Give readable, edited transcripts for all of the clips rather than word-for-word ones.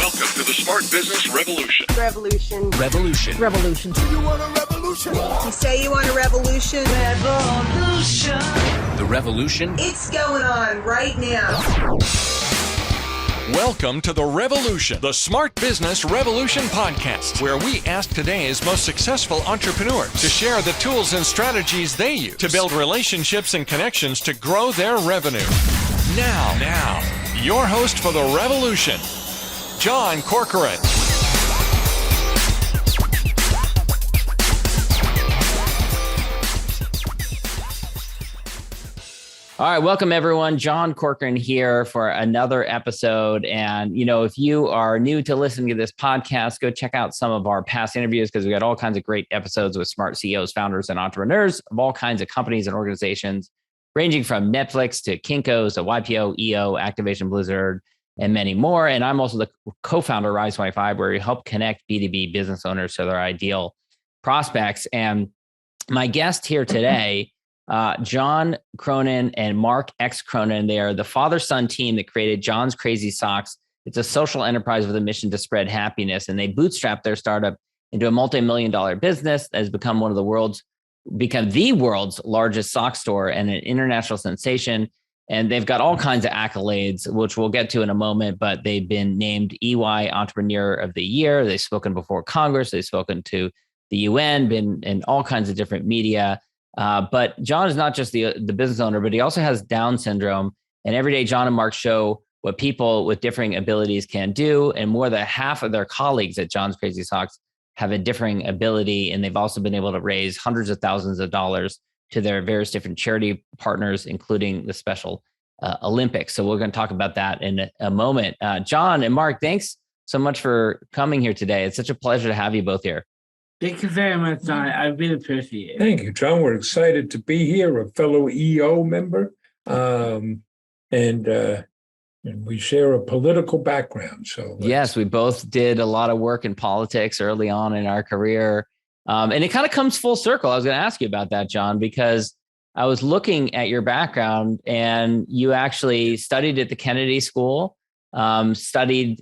Welcome to the Smart Business Revolution. Revolution. Revolution. Revolution. You want a revolution? You say you want a revolution? Revolution. The revolution. It's going on right now. Welcome to The Revolution, the Smart Business Revolution podcast, where we ask today's most successful entrepreneurs to share the tools and strategies they use to build relationships and connections to grow their revenue. Now, your host for The Revolution, John Corcoran. All right, welcome everyone. John Corcoran here for another episode. And, if you are new to listening to this podcast, go check out some of our past interviews because we got all kinds of great episodes with smart CEOs, founders, and entrepreneurs of all kinds of companies and organizations, ranging from Netflix to Kinko's to YPO, EO, Activation Blizzard, and many more. And I'm also the co-founder of Rise25, where we help connect B2B business owners to their ideal prospects. And my guest here today, John Cronin and Mark X. Cronin. They are the father-son team that created John's Crazy Socks. It's a social enterprise with a mission to spread happiness. And they bootstrapped their startup into a multi-million-dollar business that has become the world's largest sock store and an international sensation. And they've got all kinds of accolades, which we'll get to in a moment, but they've been named EY Entrepreneur of the Year. They've spoken before Congress. They've spoken to the UN, been in all kinds of different media. But John is not just the business owner, but he also has Down syndrome. And every day, John and Mark show what people with differing abilities can do. And more than half of their colleagues at John's Crazy Socks have a differing ability. And they've also been able to raise hundreds of thousands of dollars to their various different charity partners, including the Special Olympics. So we're going to talk about that in a moment. John and Mark, thanks so much for coming here today. It's such a pleasure to have you both here. Thank you very much, John. I really appreciate it. Thank you, John. We're excited to be here, a fellow EO member, and we share a political background. So yes, we both did a lot of work in politics early on in our career, and it kind of comes full circle. I was going to ask you about that, John, because I was looking at your background, and you actually studied at the Kennedy School, studied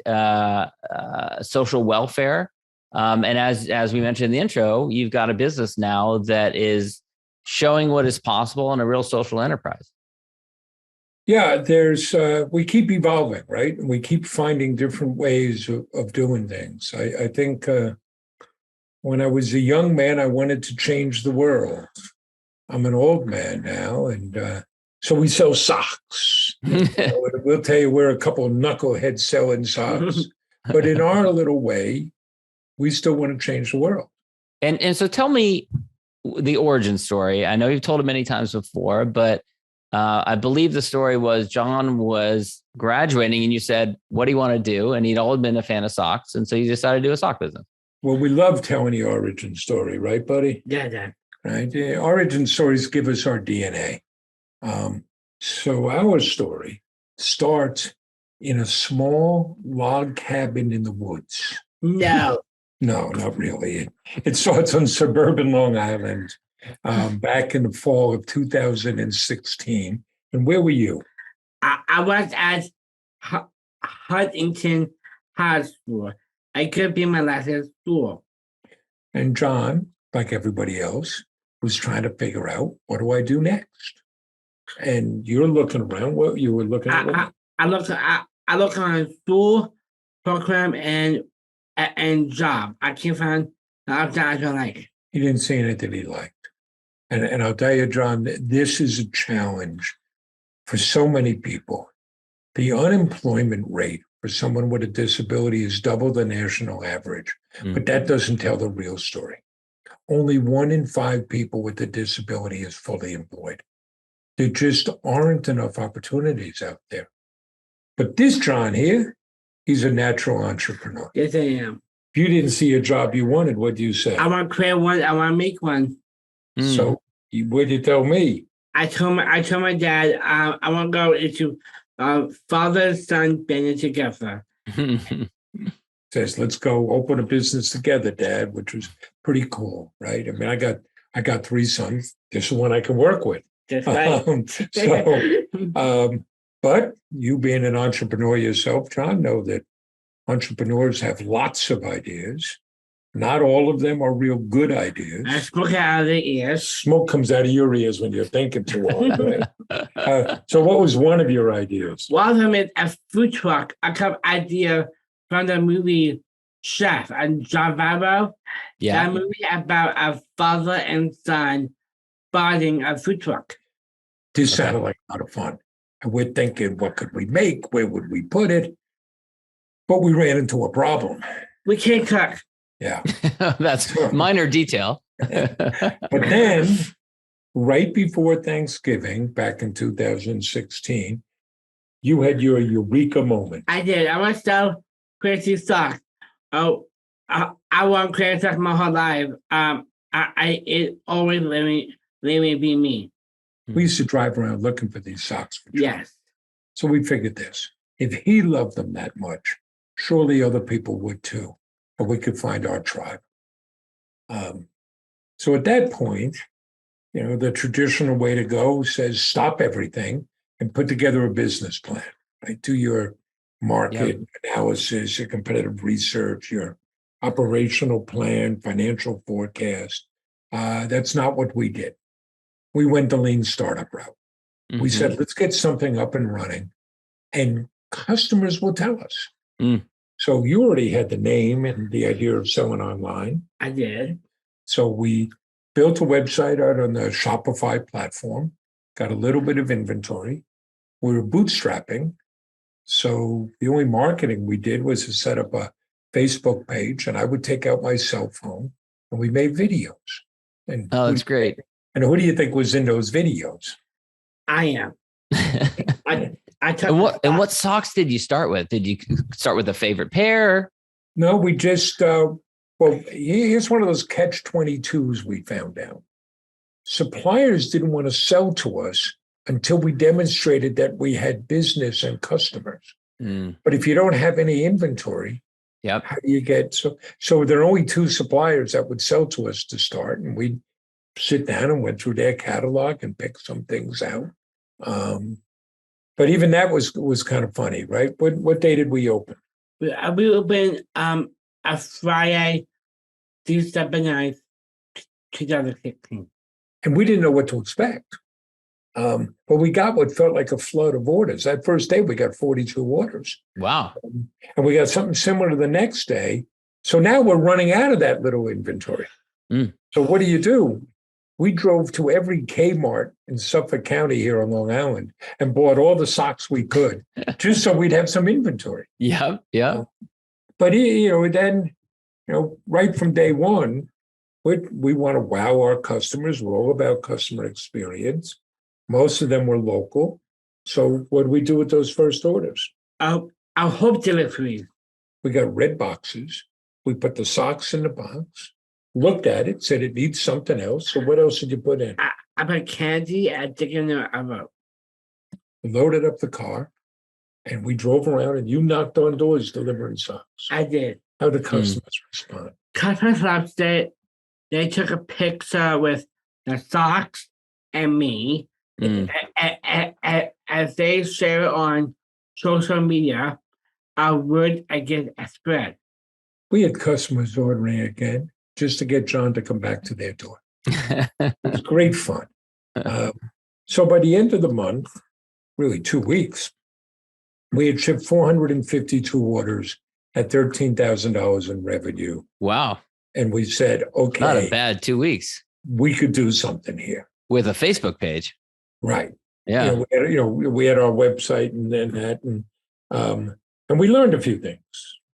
social welfare. And as we mentioned in the intro, you've got a business now that is showing what is possible in a real social enterprise. Yeah, we keep evolving, right? And we keep finding different ways of doing things. I think when I was a young man, I wanted to change the world. I'm an old man now, and so we sell socks. We'll tell you we're a couple of knuckleheads selling socks, but in our little way, we still want to change the world. And so tell me the origin story. I know you've told it many times before, but I believe the story was John was graduating and you said, what do you want to do? And he'd always been a fan of socks. And so you decided to do a sock business. Well, we love telling the origin story, right, buddy? Yeah. Right. The origin stories give us our DNA. So our story starts in a small log cabin in the woods. No, not really. It starts on suburban Long Island back in the fall of 2016. And where were you? I was at Huntington High School. I could be my last year of school. And John, like everybody else, was trying to figure out, what do I do next? And you're looking around. What you were looking at? I looked on school program and job. I can't find the job I don't like. He didn't see anything he liked. And I'll tell you, John, this is a challenge for so many people. The unemployment rate for someone with a disability is double the national average, but that doesn't tell the real story. Only 1 in 5 people with a disability is fully employed. There just aren't enough opportunities out there. But this John here, he's a natural entrepreneur. Yes, I am. If you didn't see a job you wanted, what do you say? I want to create one. I want to make one. So what'd you tell me? I told my dad I want to go into father son band together. Says, let's go open a business together, Dad, which was pretty cool, right? I mean, I got 3 sons. This is one I can work with. That's right. But you being an entrepreneur yourself, John, know that Entrepreneurs have lots of ideas. Not all of them are real good ideas. I spoke out of the ears. Smoke comes out of your ears when you're thinking too hard. Right? So what was one of your ideas? One of them is a food truck. I got idea from the movie Chef and John Favreau. Yeah. That movie about a father and son buying a food truck. This sounded like a lot of fun. And we're thinking, what could we make? Where would we put it? But we ran into a problem. We can't cook. Yeah. That's minor detail. But then, right before Thanksgiving, back in 2016, you had your eureka moment. I did. I want to sell crazy socks. Oh, I want crazy socks my whole life. It always let me be me. We used to drive around looking for these socks. For Yes. So we figured this. If he loved them that much, surely other people would too. Or we could find our tribe. So at that point, the traditional way to go says stop everything and put together a business plan. Right? Do your market analysis, your competitive research, your operational plan, financial forecast. That's not what we did. We went the lean startup route. Mm-hmm. We said, let's get something up and running, and customers will tell us. So you already had the name and the idea of selling online. I did. So we built a website out on the Shopify platform, got a little bit of inventory. We were bootstrapping. So the only marketing we did was to set up a Facebook page, and I would take out my cell phone and we made videos. And that's great. And who do you think was in those videos? I am. And what socks did you start with? Did you start with a favorite pair? No, we just, here's one of those catch-22s we found out. Suppliers didn't want to sell to us until we demonstrated that we had business and customers. But if you don't have any inventory, how do you get, so there are only 2 suppliers that would sell to us to start, and we'd sit down and went through their catalog and pick some things out. But even that was kind of funny, right? What day did we open? We opened a Friday, December 9th, 2016. And we didn't know what to expect. But we got what felt like a flood of orders. That first day, we got 42 orders. Wow. And we got something similar the next day. So now we're running out of that little inventory. So what do? We drove to every Kmart in Suffolk County here on Long Island and bought all the socks we could, just so we'd have some inventory. Yeah. But then, right from day one, we want to wow our customers. We're all about customer experience. Most of them were local. So what did we do with those first orders? Our home delivery. We got red boxes. We put the socks in the box. Looked at it, said it needs something else. So what else did you put in? I put candy and chicken in a rope. We loaded up the car, and we drove around, and you knocked on doors delivering socks. I did. How did customers respond? Customers loved it. They took a picture with the socks and me. As they share it on social media, our word again spread. We had customers ordering again, just to get John to come back to their door. It was great fun. So by the end of the month, really 2 weeks, we had shipped 452 orders at $13,000 in revenue. Wow. And we said, okay. Not a bad 2 weeks. We could do something here. With a Facebook page. Right. Yeah. We had our website and then that. And we learned a few things.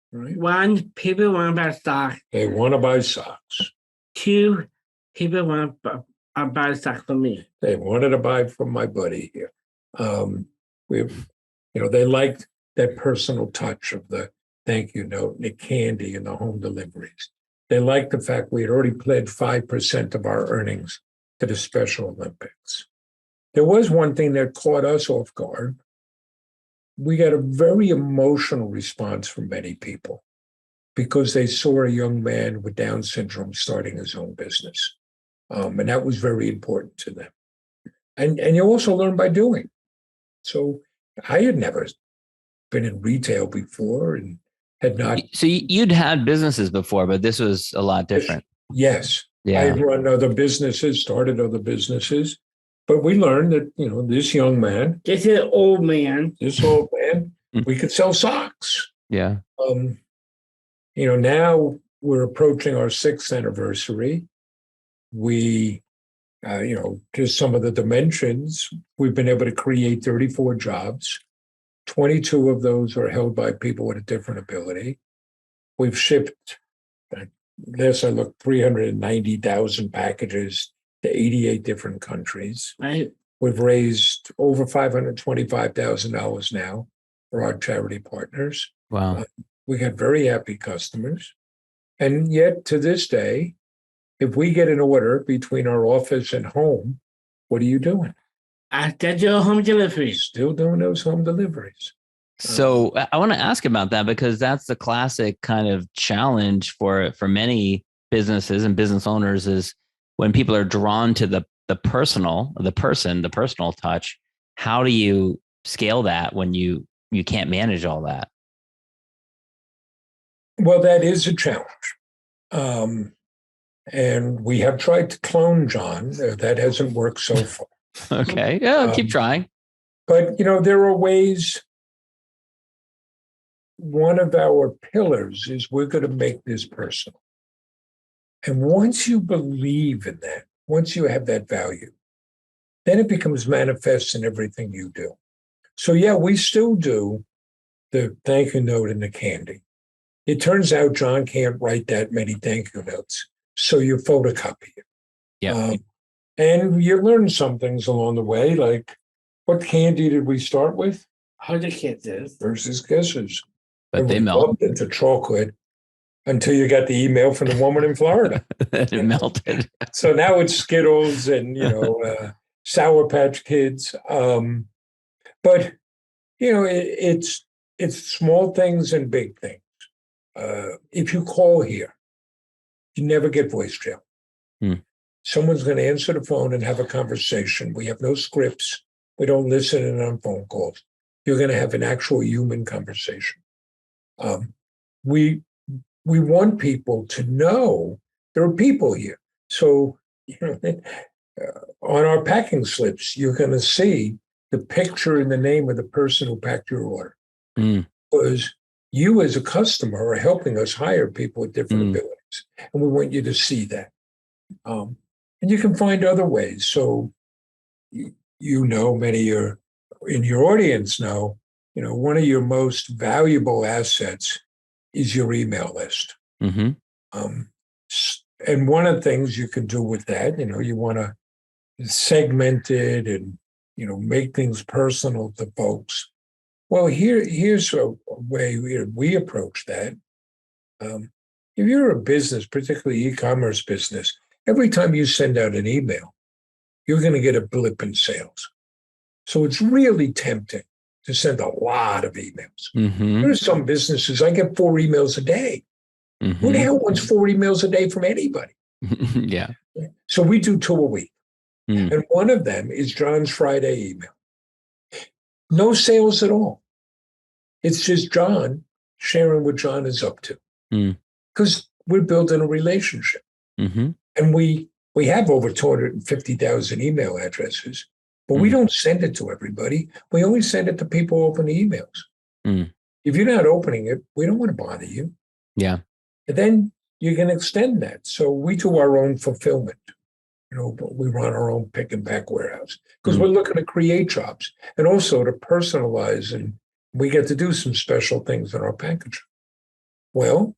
Right. 1, people want to buy socks. They want to buy socks. 2, people want to buy socks for me. They wanted to buy from my buddy here. They liked that personal touch of the thank you note and the candy and the home deliveries. They liked the fact we had already pledged 5% of our earnings to the Special Olympics. There was one thing that caught us off guard. We got a very emotional response from many people because they saw a young man with Down syndrome starting his own business. And that was very important to them. And you also learn by doing. So I had never been in retail before, and had not. So you'd had businesses before, but this was a lot different. Yes. Yeah. I run other businesses, started other businesses, but we learned that, this young man, This is an old man. we could sell socks. Yeah. Now we're approaching our 6th anniversary. We, just some of the dimensions, we've been able to create 34 jobs. 22 of those are held by people with a different ability. We've shipped, last I looked, 390,000 packages to 88 different countries. Right. We've raised over $525,000 now for our charity partners. Wow. We got very happy customers. And yet to this day, if we get an order between our office and home, what are you doing? I schedule home deliveries. Still doing those home deliveries. So I want to ask about that, because that's the classic kind of challenge for many businesses and business owners, is when people are drawn to the personal touch. How do you scale that when you can't manage all that? Well, that is a challenge. And we have tried to clone John. That hasn't worked so far. Okay. Yeah, keep trying. But, there are ways. One of our pillars is we're going to make this personal. And once you believe in that, once you have that value, then it becomes manifest in everything you do. So, yeah, we still do the thank you note and the candy. It turns out John can't write that many thank you notes, so you photocopy it. Yeah. And you learn some things along the way, like what candy did we start with? 100 kisses. Versus kisses. But and they we melt. bumped into chocolate until you got the email from the woman in Florida. It melted. So now it's Skittles and, Sour Patch Kids. But, it's small things and big things. If you call here, you never get voice jail. Someone's going to answer the phone and have a conversation. We have no scripts. We don't listen in on phone calls. You're going to have an actual human conversation. We want people to know there are people here. So, on our packing slips, you're going to see the picture and the name of the person who packed your order. Because you as a customer are helping us hire people with different abilities. And we want you to see that. And you can find other ways. So, many in your audience know, one of your most valuable assets is your email list. Mm-hmm. And one of the things you can do with that, you want to segment it and, make things personal to folks. Well, here's a way we approach that. If you're a business, particularly e-commerce business, every time you send out an email, you're going to get a blip in sales. So it's really tempting to send a lot of emails. Mm-hmm. There's some businesses, I get 4 emails a day. Mm-hmm. Who the hell wants 4 emails a day from anybody? Yeah. So we do 2 a week. And one of them is John's Friday email. No sales at all. It's just John sharing what John is up to. Because we're building a relationship. Mm-hmm. And we have over 250,000 email addresses, but we don't send it to everybody. We only send it to people who open the emails. If you're not opening it, we don't want to bother you. Yeah. And then you can extend that. So we do our own fulfillment. But we run our own pick and pack warehouse because we're looking to create jobs and also to personalize, and we get to do some special things in our package. Well,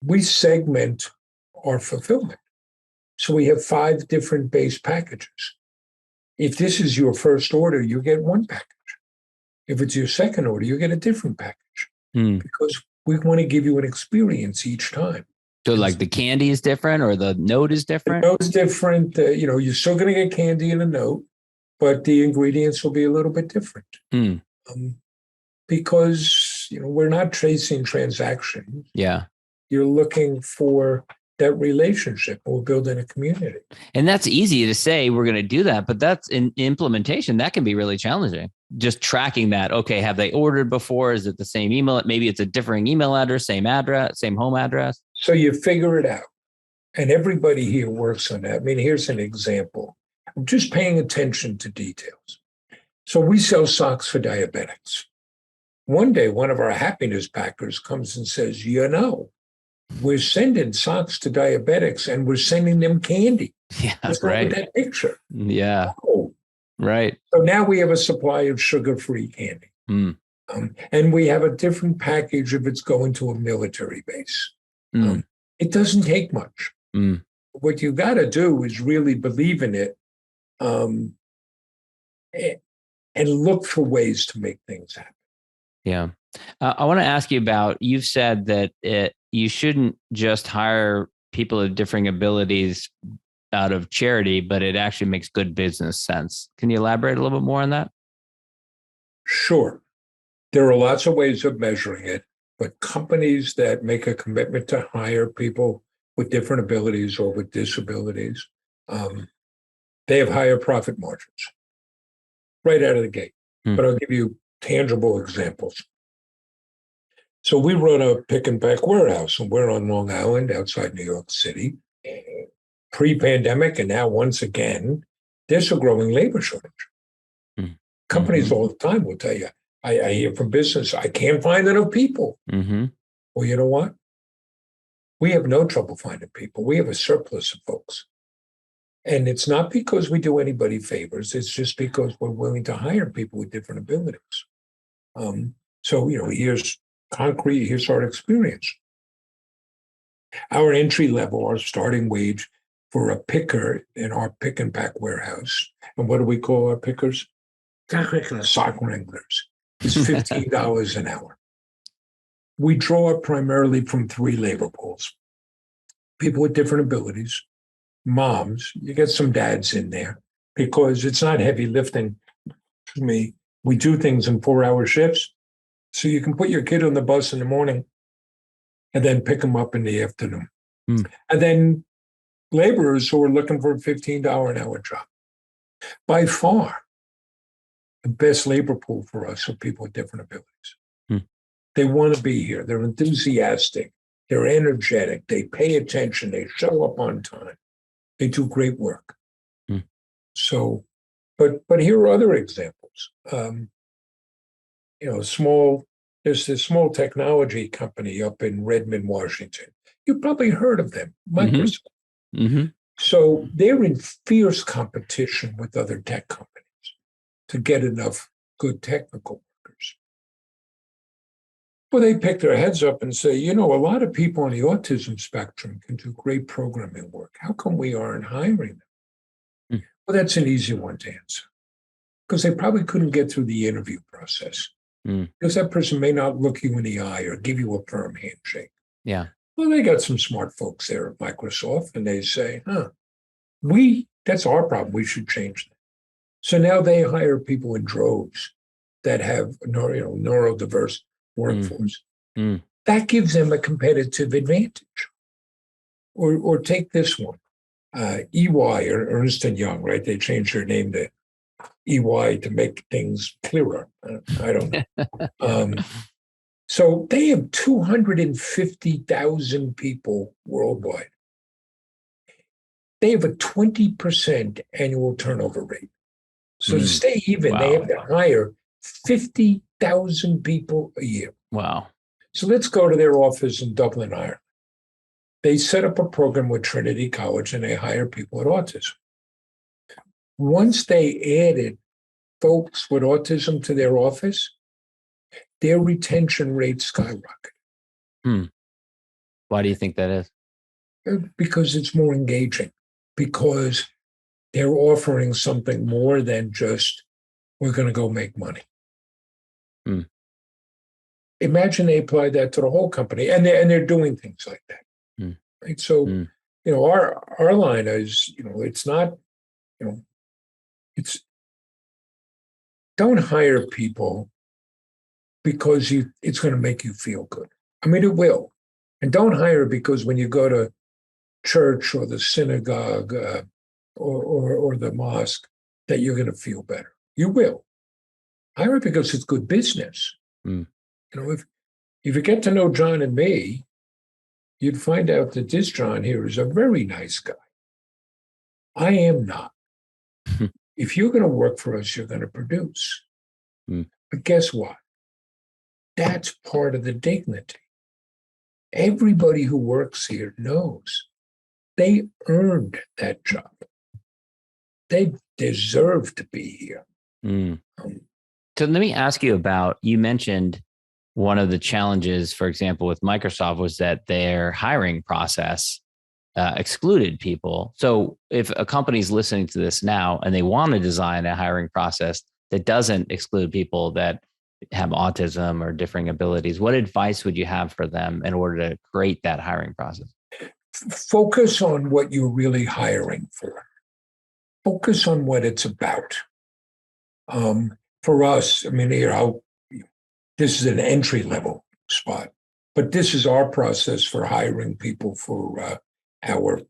we segment our fulfillment. So we have 5 different base packages. If this is your first order, you get 1 package. If it's your second order, you get a different package because we want to give you an experience each time. So like the candy is different or the note is different? The note's different. You're still going to get candy in a note, but the ingredients will be a little bit different. Because, we're not chasing transactions. Yeah. You're looking for, that relationship. We're building a community. And that's easy to say we're going to do that, but that's in implementation. That can be really challenging. Just tracking that. Okay, have they ordered before? Is it the same email? Maybe it's a differing email address, same address, same home address. So you figure it out. And everybody here works on that. I mean, here's an example. I'm just paying attention to details. So we sell socks for diabetics. One day, one of our happiness packers comes and says, we're sending socks to diabetics and we're sending them candy. Yeah, What's right. wrong with that picture? Yeah. Oh. Right. So now we have a supply of sugar-free candy. And we have a different package if it's going to a military base. It doesn't take much. What you got to do is really believe in it and look for ways to make things happen. Yeah. I want to ask you about, you've said that you shouldn't just hire people of differing abilities out of charity, but it actually makes good business sense. Can you elaborate a little bit more on that? Sure. There are lots of ways of measuring it, but companies that make a commitment to hire people with different abilities or with disabilities, they have higher profit margins right out of the gate. But I'll give you tangible examples. So we run a pick and pack warehouse, and we're on Long Island outside New York City. Pre-pandemic, and now once again, there's a growing labor shortage. Companies all the time will tell you, I hear from business, I can't find enough people. Well, you know what? We have no trouble finding people. We have a surplus of folks. And it's not because we do anybody favors. It's just because we're willing to hire people with different abilities. So, here's our experience. Our entry level, our starting wage for a picker in our pick and pack warehouse. And what do we call our pickers? Sock wranglers. It's $15 an hour. We draw primarily from 3 labor pools. People with different abilities, moms, you get some dads in there because it's not heavy lifting. We do things in 4-hour shifts. So you can put your kid on the bus in the morning and then pick them up in the afternoon. And then laborers who are looking for a $15 an hour job. By far, the best labor pool for us are people with different abilities. They want to be here. They're enthusiastic. They're energetic. They pay attention. They show up on time. They do great work. So, but here are other examples. There's this small technology company up in Redmond, Washington. You've probably heard of them, Microsoft. So they're in fierce competition with other tech companies to get enough good technical workers. Well, they pick their heads up and say, a lot of people on the autism spectrum can do great programming work. How come we aren't hiring them? Well, that's an easy one to answer because they probably couldn't get through the interview process because that person may not look you in the eye or give you a firm handshake. Yeah. Well, they got some smart folks there at Microsoft, and they say, that's our problem. We should change that. So now they hire people in droves that have neurodiverse workforce. That gives them a competitive advantage. Or take this one, EY or Ernst & Young, right? They changed their name to EY to make things clearer. I don't know. So they have 250,000 people worldwide. They have a 20% annual turnover rate. So to stay even, they have to hire 50,000 people a year. Wow. So let's go to their office in Dublin, Ireland. They set up a program with Trinity College and they hire people with autism. Once they added folks with autism to their office, their retention rate skyrocketed. Why do you think that is? Because it's more engaging, because they're offering something more than just, we're going to go make money. Imagine they apply that to the whole company, and they're doing things like that. Right? So, our line is, it's not, it's don't hire people because it's going to make you feel good. I mean, it will. And don't hire because when you go to church or the synagogue or the mosque that you're going to feel better. You will. Hire because it's good business. Mm. If you get to know John and me, you'd find out that this John here is a very nice guy. I am not. If you're going to work for us, you're going to produce. Mm. But guess what? That's part of the dignity. Everybody who works here knows they earned that job. They deserve to be here. Mm. So let me ask you about, you mentioned one of the challenges, for example, with Microsoft was that their hiring process excluded people. So if a company's listening to this now and they want to design a hiring process that doesn't exclude people that have autism or differing abilities, what advice would you have for them in order to create that hiring process? Focus on what you're really hiring for. Focus on what it's about. For us, I mean, this is an entry level spot, but this is our process for hiring people for our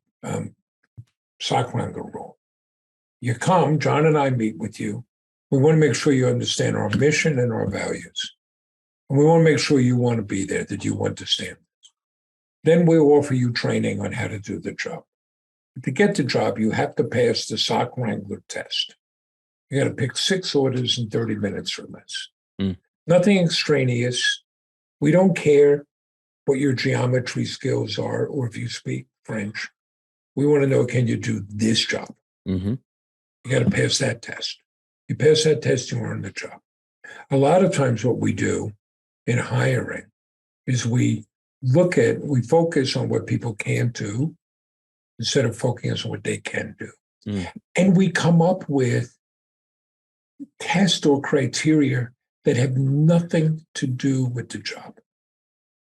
SOC wrangler role. You come, John and I meet with you. We want to make sure you understand our mission and our values. And we want to make sure you want to be there, that you understand this. Then we'll offer you training on how to do the job. But to get the job, you have to pass the SOC wrangler test. You got to pick 6 orders in 30 minutes or less. Mm. Nothing extraneous. We don't care what your geometry skills are or if you speak French. We want to know, can you do this job? Mm-hmm. You got to pass that test. You pass that test, you earn the job. A lot of times what we do in hiring is we focus on what people can't do instead of focusing on what they can do. Mm. And we come up with tests or criteria that have nothing to do with the job.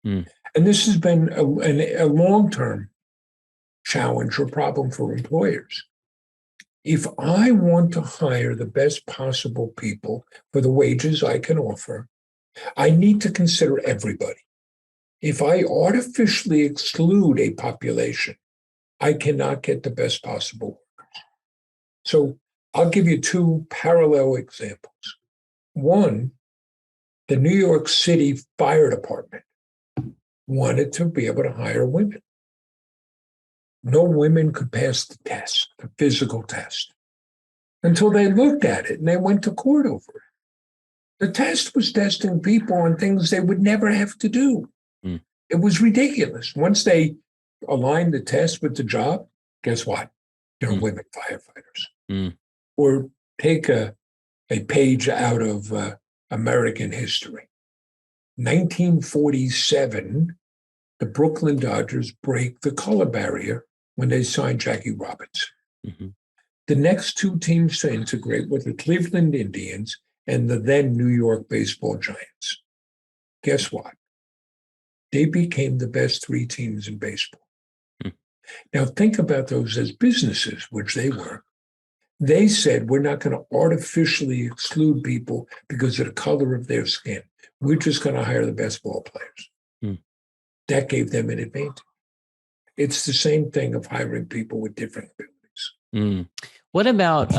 Mm. And this has been a long-term challenge or problem for employers. If I want to hire the best possible people for the wages I can offer, I need to consider everybody. If I artificially exclude a population, I cannot get the best possible workers. So I'll give you 2 parallel examples. One, the New York City Fire Department wanted to be able to hire women. No women could pass the test, the physical test, until they looked at it and they went to court over it. The test was testing people on things they would never have to do. Mm. It was ridiculous. Once they aligned the test with the job, guess what? There are women firefighters. Mm. Or take a page out of American history. 1947, the Brooklyn Dodgers break the color barrier when they signed Jackie Robinson. Mm-hmm. The next 2 teams to integrate were the Cleveland Indians and the then New York Baseball Giants. Guess what? They became the best 3 teams in baseball. Mm. Now think about those as businesses, which they were. They said, we're not going to artificially exclude people because of the color of their skin. We're just going to hire the best ball players. Mm. That gave them an advantage. It's the same thing of hiring people with different abilities. Mm. What about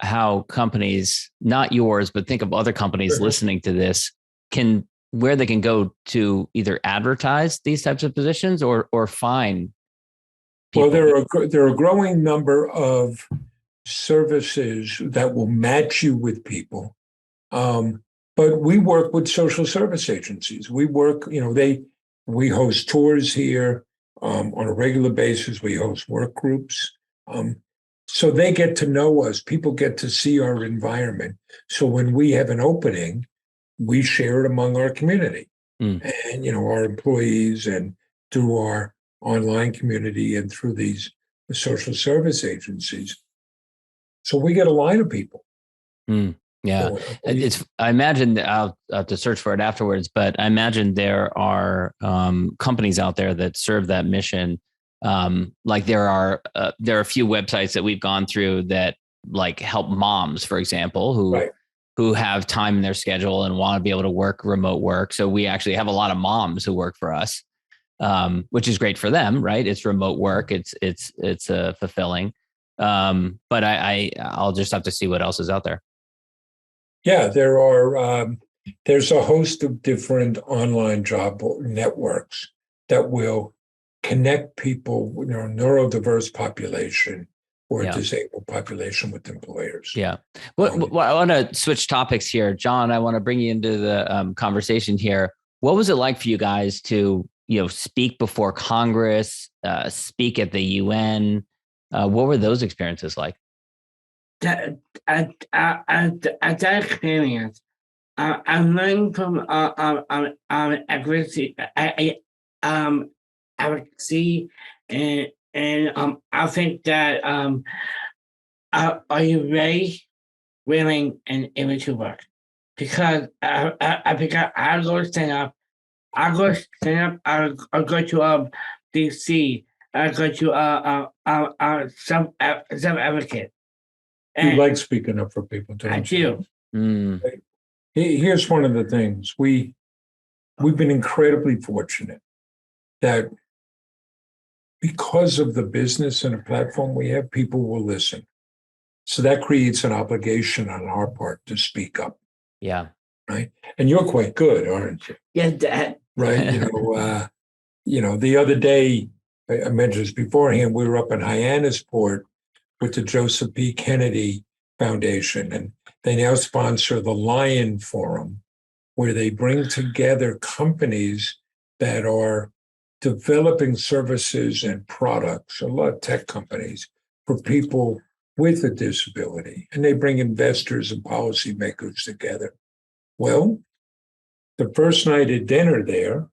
how companies, not yours, but think of other companies listening to this, where they can go to either advertise these types of positions or find people? Well, there are a growing number of services that will match you with people. But we work with social service agencies. We work, we host tours here on a regular basis. We host work groups. So they get to know us. People get to see our environment. So when we have an opening, we share it among our community and, our employees and through our online community and through these social service agencies. So we get a line of people. Mm. Yeah, I imagine I'll have to search for it afterwards, but I imagine there are companies out there that serve that mission. Like there are a few websites that we've gone through that like help moms, for example, who have time in their schedule and want to be able to work remote work. So we actually have a lot of moms who work for us. which is great for them, right? It's remote work. It's fulfilling. But I'll just have to see what else is out there. Yeah, there's a host of different online job networks that will connect people, neurodiverse population or disabled population with employers. Yeah. Well, I want to switch topics here. John, I want to bring you into the conversation here. What was it like for you guys to, speak before Congress, speak at the UN? What were those experiences like? That experience, I'm learning from advocacy, advocacy, and I think that are you ready, willing, and able to work? Because I'll go stand up. I'll go to DC. I'll go to some advocate. You like speaking up for people, don't you? I do. Here's one of the things. We've been incredibly fortunate that because of the business and the platform we have, people will listen. So that creates an obligation on our part to speak up. Yeah. Right. And you're quite good, aren't you? Yeah, Dad. Right. The other day, I mentioned this beforehand, we were up in Hyannisport with the Joseph P. Kennedy Foundation, and they now sponsor the Lion Forum, where they bring together companies that are developing services and products, a lot of tech companies, for people with a disability. And they bring investors and policymakers together. Well, the first night at dinner there,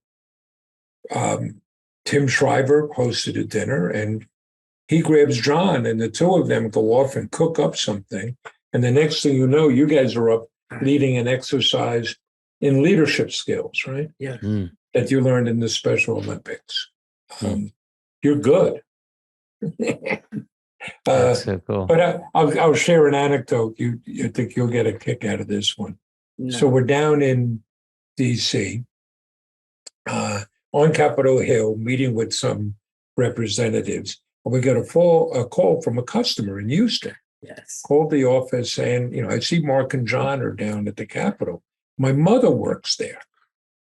Tim Shriver hosted a dinner, and he grabs John, and the two of them go off and cook up something. And the next thing you know, you guys are up leading an exercise in leadership skills, right? Yeah. That you learned in the Special Olympics. You're good. That's so cool. But I'll share an anecdote. You think you'll get a kick out of this one. No. So we're down in DC on Capitol Hill meeting with some representatives. And we got a call from a customer in Houston. Yes. Called the office saying, I see Mark and John are down at the Capitol. My mother works there,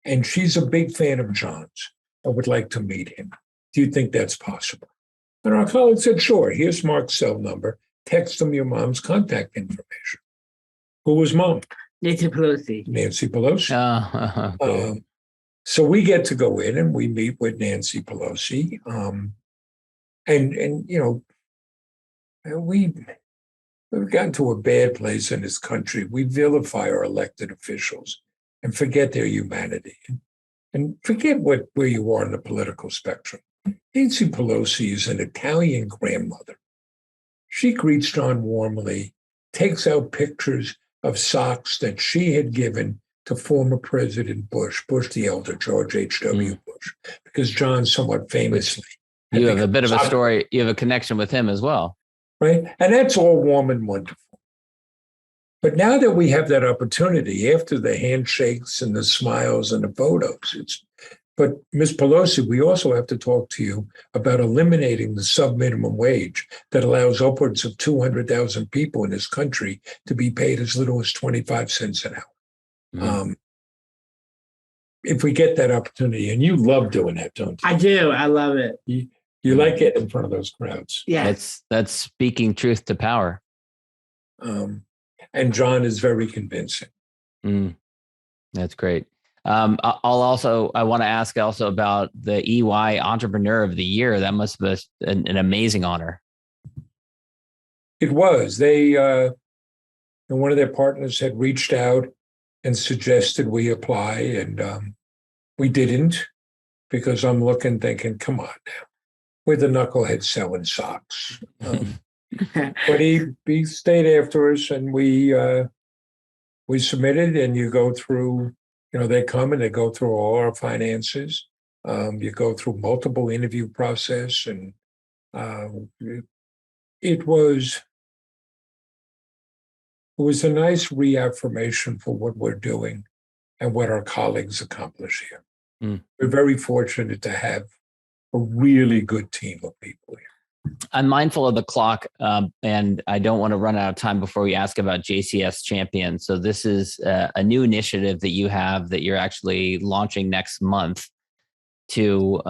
and she's a big fan of John's. I would like to meet him. Do you think that's possible? And our colleague said, sure, here's Mark's cell number. Text him your mom's contact information. Who was mom? Nancy Pelosi. Nancy Pelosi. Cool. So we get to go in and we meet with Nancy Pelosi. We've gotten to a bad place in this country. We vilify our elected officials and forget their humanity and forget where you are in the political spectrum. Nancy Pelosi is an Italian grandmother. She greets John warmly, takes out pictures of socks that she had given to former President Bush the elder, George H.W. Bush, because John somewhat famously. You have a bit of a story. You have a connection with him as well. Right. And that's all warm and wonderful. But now that we have that opportunity, after the handshakes and the smiles and the photos, but Ms. Pelosi, we also have to talk to you about eliminating the sub-minimum wage that allows upwards of 200,000 people in this country to be paid as little as 25 cents an hour. If we get that opportunity, and you love doing that, don't you? I do. I love it. You like getting in front of those crowds. Yeah. That's speaking truth to power. And John is very convincing. That's great. I want to ask also about the EY Entrepreneur of the Year. That must be an amazing honor. It was. They, and one of their partners had reached out and suggested we apply, and we didn't, because I'm thinking, come on now, we're the knucklehead selling socks. But he stayed after us, and we submitted, and you go through. They come and they go through all our finances. You go through multiple interview process, and it was a nice reaffirmation for what we're doing and what our colleagues accomplish here. We're very fortunate to have a really good team of people here. I'm mindful of the clock, and I don't want to run out of time before we ask about JCS Champions. So this is a new initiative that you have that you're actually launching next month to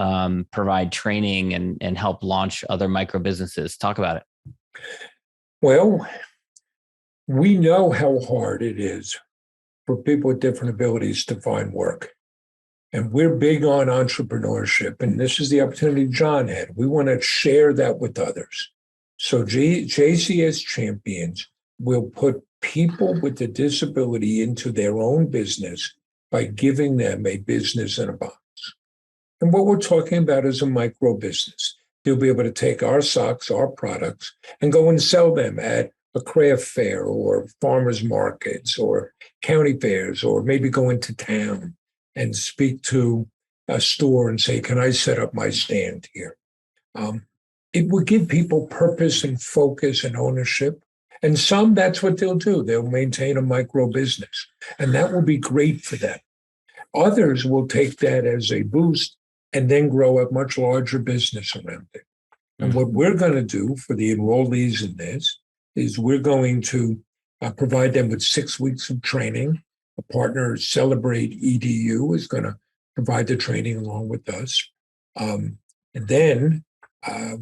provide training and help launch other micro businesses. Talk about it. Well, we know how hard it is for people with different abilities to find work. And we're big on entrepreneurship. And this is the opportunity John had. We want to share that with others. So JCS Champions will put people with a disability into their own business by giving them a business in a box. And what we're talking about is a micro business. They'll be able to take our socks, our products, and go and sell them at a craft fair or farmers markets or county fairs, or maybe go into town and speak to a store and say, can I set up my stand here? It will give people purpose and focus and ownership. And some, that's what they'll do. They'll maintain a micro business, and that will be great for them. Others will take that as a boost and then grow a much larger business around it. And what we're going to do for the enrollees in this is we're going to provide them with 6 weeks of training. A partner, Celebrate EDU, is going to provide the training along with us. And then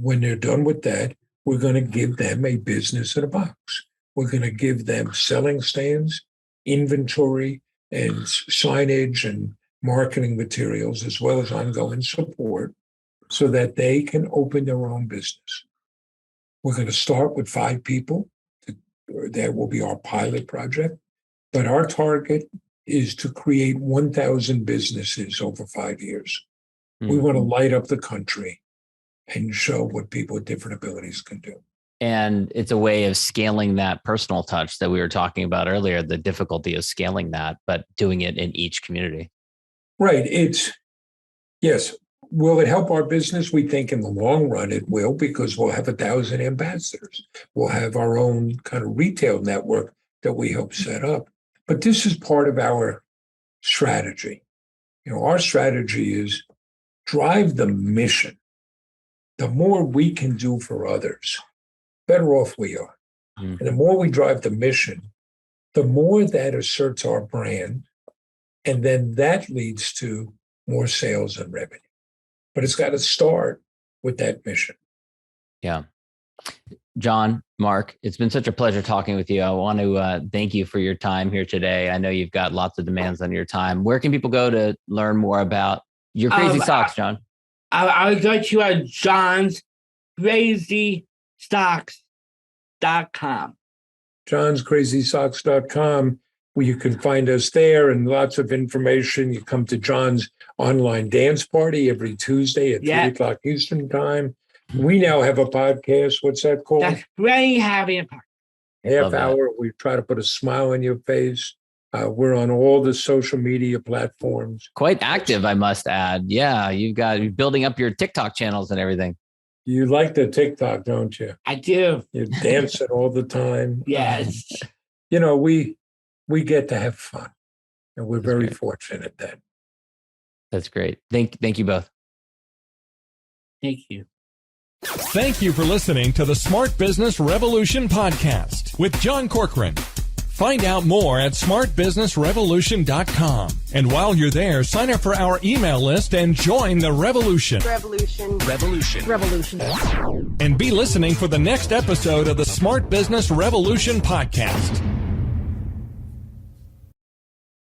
when they're done with that, we're going to give them a business in a box. We're going to give them selling stands, inventory, and signage and marketing materials, as well as ongoing support, so that they can open their own business. We're going to start with 5 people. That will be our pilot project. But our target is to create 1,000 businesses over 5 years. We want to light up the country and show what people with different abilities can do. And it's a way of scaling that personal touch that we were talking about earlier, the difficulty of scaling that, but doing it in each community. Right. Yes. Will it help our business? We think in the long run it will, because we'll have 1,000 ambassadors. We'll have our own kind of retail network that we help set up. But this is part of our strategy. Our strategy is drive the mission. The more we can do for others, better off we are. And the more we drive the mission, the more that asserts our brand. And then that leads to more sales and revenue. But it's got to start with that mission. Yeah. John, Mark, it's been such a pleasure talking with you. I want to thank you for your time here today. I know you've got lots of demands on your time. Where can people go to learn more about your crazy socks, John? I'll go to John's CrazySocks.com. John'sCrazySocks.com, where you can find us there, and lots of information. You come to John's online dance party every Tuesday at 3 o'clock Eastern time. We now have a podcast. What's that called? That's Really Having a Party. Half hour. We try to put a smile on your face. We're on all the social media platforms. Quite active, I must add. Yeah, you're building up your TikTok channels and everything. You like the TikTok, don't you? I do. You dance it all the time. Yes. We get to have fun, and we're very fortunate that. That's great. Thank you both. Thank you. Thank you for listening to the Smart Business Revolution podcast with John Corcoran. Find out more at smartbusinessrevolution.com. And while you're there, sign up for our email list and join the revolution. Revolution. And be listening for the next episode of the Smart Business Revolution podcast.